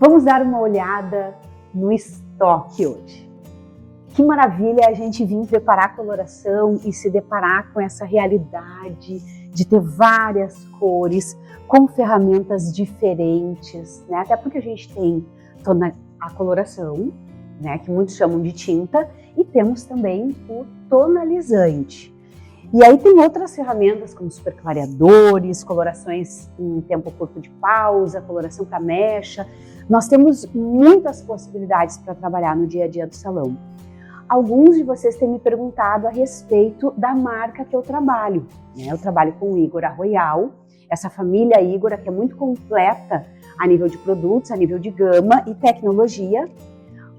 Vamos dar uma olhada no estoque hoje. Que maravilha a gente vir preparar a coloração e se deparar com essa realidade de ter várias cores, com ferramentas diferentes, né? Até porque a gente tem a coloração, né, que muitos chamam de tinta, e temos também o tonalizante. E aí tem outras ferramentas como superclareadores, colorações em tempo curto de pausa, coloração para mecha. Nós temos muitas possibilidades para trabalhar no dia a dia do salão. Alguns de vocês têm me perguntado a respeito da marca que eu trabalho, né? Eu trabalho com o Igora Royal, essa família Igora que é muito completa a nível de produtos, a nível de gama e tecnologia,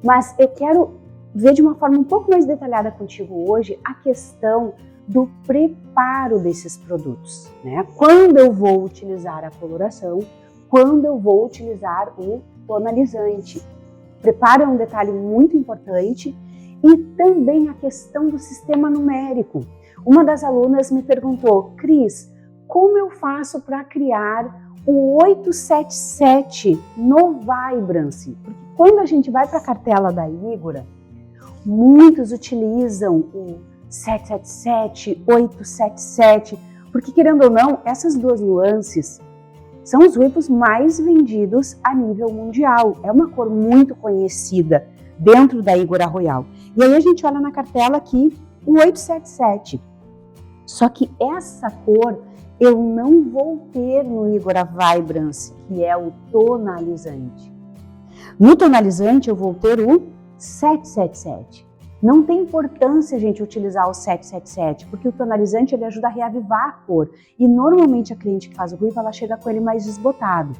mas eu quero ver de uma forma um pouco mais detalhada contigo hoje a questão do preparo desses produtos, né? Quando eu vou utilizar a coloração, quando eu vou utilizar o tonalizante. Preparo é um detalhe muito importante e também a questão do sistema numérico. Uma das alunas me perguntou, Cris, como eu faço para criar o 877 no Vibrance? Porque quando a gente vai para a cartela da Igora, muitos utilizam o 777, 877, porque querendo ou não, essas duas nuances são os ruivos mais vendidos a nível mundial. É uma cor muito conhecida dentro da Igora Royal. E aí a gente olha na cartela aqui o 877. Só que essa cor eu não vou ter no Igora Vibrance, que é o tonalizante. No tonalizante eu vou ter o 777. Não tem importância a gente utilizar o 777, porque o tonalizante ele ajuda a reavivar a cor. E normalmente a cliente que faz o ruivo, ela chega com ele mais desbotado.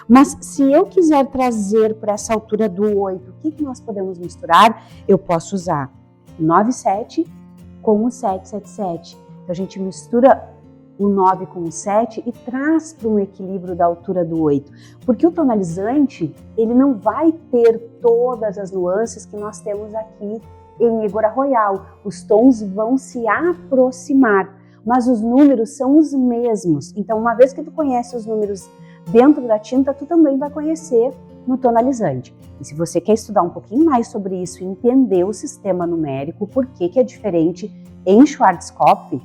Mas se eu quiser trazer para essa altura do 8, o que nós podemos misturar? Eu posso usar o 97 com o 777. Então a gente mistura o 9 com o 7 e traz para um equilíbrio da altura do 8. Porque o tonalizante, ele não vai ter todas as nuances que nós temos aqui em Igora Royal. Os tons vão se aproximar, mas os números são os mesmos. Então, uma vez que tu conhece os números dentro da tinta, tu também vai conhecer no tonalizante. E se você quer estudar um pouquinho mais sobre isso e entender o sistema numérico, por que é diferente em Schwarzkopf,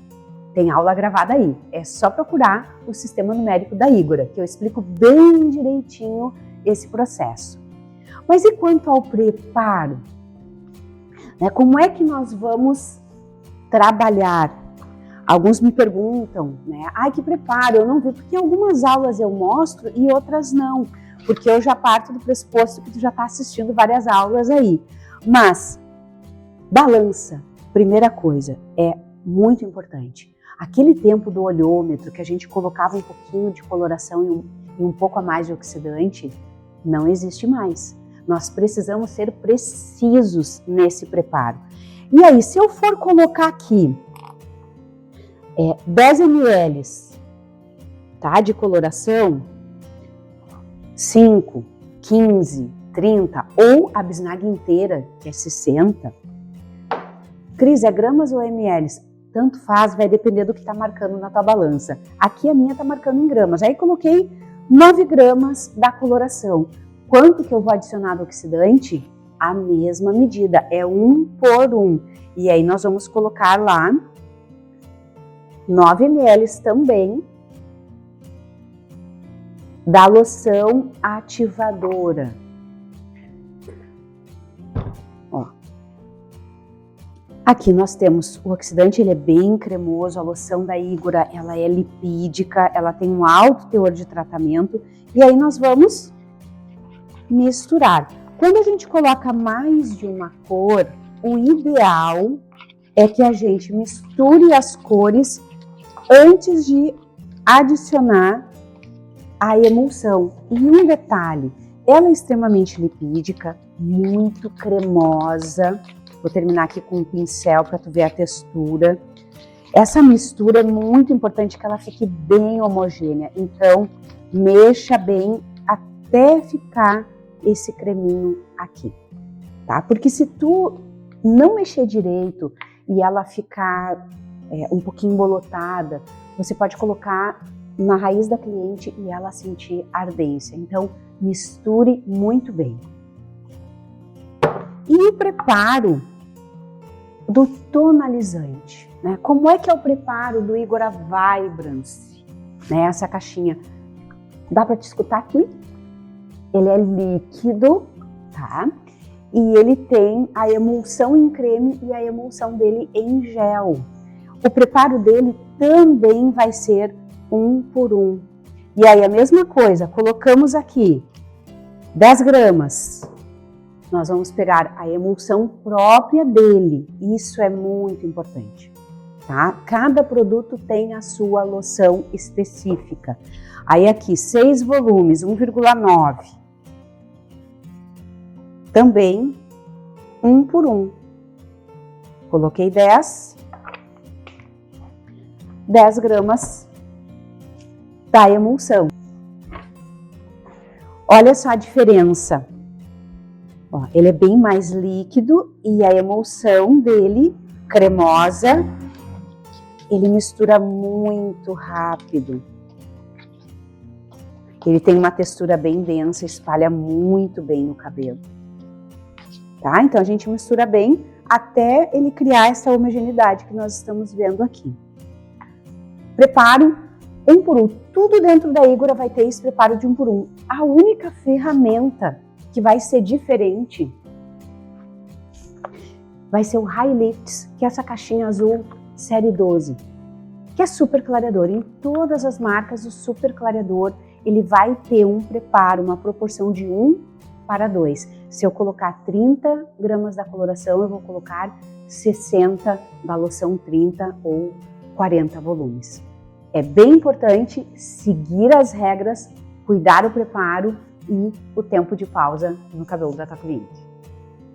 tem aula gravada aí. É só procurar o sistema numérico da Igora, que eu explico bem direitinho esse processo. Mas e quanto ao preparo? Como é que nós vamos trabalhar? Alguns me perguntam, né? Ai, que preparo, eu não vi, porque algumas aulas eu mostro e outras não, porque eu já parto do pressuposto que tu já está assistindo várias aulas aí. Mas, balança, primeira coisa, é muito importante. Aquele tempo do olhômetro que a gente colocava um pouquinho de coloração e um pouco a mais de oxidante, não existe mais. Nós precisamos ser precisos nesse preparo. E aí, se eu for colocar aqui 10 ml tá, de coloração, 5, 15, 30 ou a bisnaga inteira, que é 60, Cris, é gramas ou ml? Tanto faz, vai depender do que está marcando na tua balança. Aqui a minha está marcando em gramas. Aí coloquei 9 gramas da coloração. Quanto que eu vou adicionar do oxidante? A mesma medida, é 1 por 1. E aí nós vamos colocar lá 9 ml também da loção ativadora. Ó. Aqui nós temos o oxidante, ele é bem cremoso, a loção da Igora, ela é lipídica, ela tem um alto teor de tratamento. E aí nós vamos misturar. Quando a gente coloca mais de uma cor, o ideal é que a gente misture as cores antes de adicionar a emulsão. E um detalhe, ela é extremamente lipídica, muito cremosa. Vou terminar aqui com um pincel para tu ver a textura. Essa mistura é muito importante que ela fique bem homogênea. Então, mexa bem até ficar esse creminho aqui, tá? Porque se tu não mexer direito e ela ficar um pouquinho embolotada, você pode colocar na raiz da cliente e ela sentir ardência. Então, misture muito bem. E o preparo do tonalizante, né? Como é que é o preparo do Igora Vibrance? Né? Essa caixinha, dá para te escutar aqui? Ele é líquido, tá? E ele tem a emulsão em creme e a emulsão dele em gel. O preparo dele também vai ser 1 por 1. E aí a mesma coisa, colocamos aqui 10 gramas. Nós vamos pegar a emulsão própria dele. Isso é muito importante, tá? Cada produto tem a sua loção específica. Aí aqui 6 volumes, 1,9. Também 1 por 1. Coloquei 10 gramas da emulsão. Olha só a diferença. Ó, ele é bem mais líquido e a emulsão dele, cremosa, ele mistura muito rápido. Ele tem uma textura bem densa, espalha muito bem no cabelo. Tá? Então a gente mistura bem até ele criar essa homogeneidade que nós estamos vendo aqui. Preparo 1 por 1. Tudo dentro da Igora vai ter esse preparo de 1 por 1. A única ferramenta que vai ser diferente vai ser o High Lifts, que é essa caixinha azul série 12, que é super clareador. Em todas as marcas, o super clareador, ele vai ter um preparo, uma proporção de 1 para 2. Se eu colocar 30 gramas da coloração, eu vou colocar 60 da loção 30 ou 40 volumes. É bem importante seguir as regras, cuidar do preparo e o tempo de pausa no cabelo da tua cliente.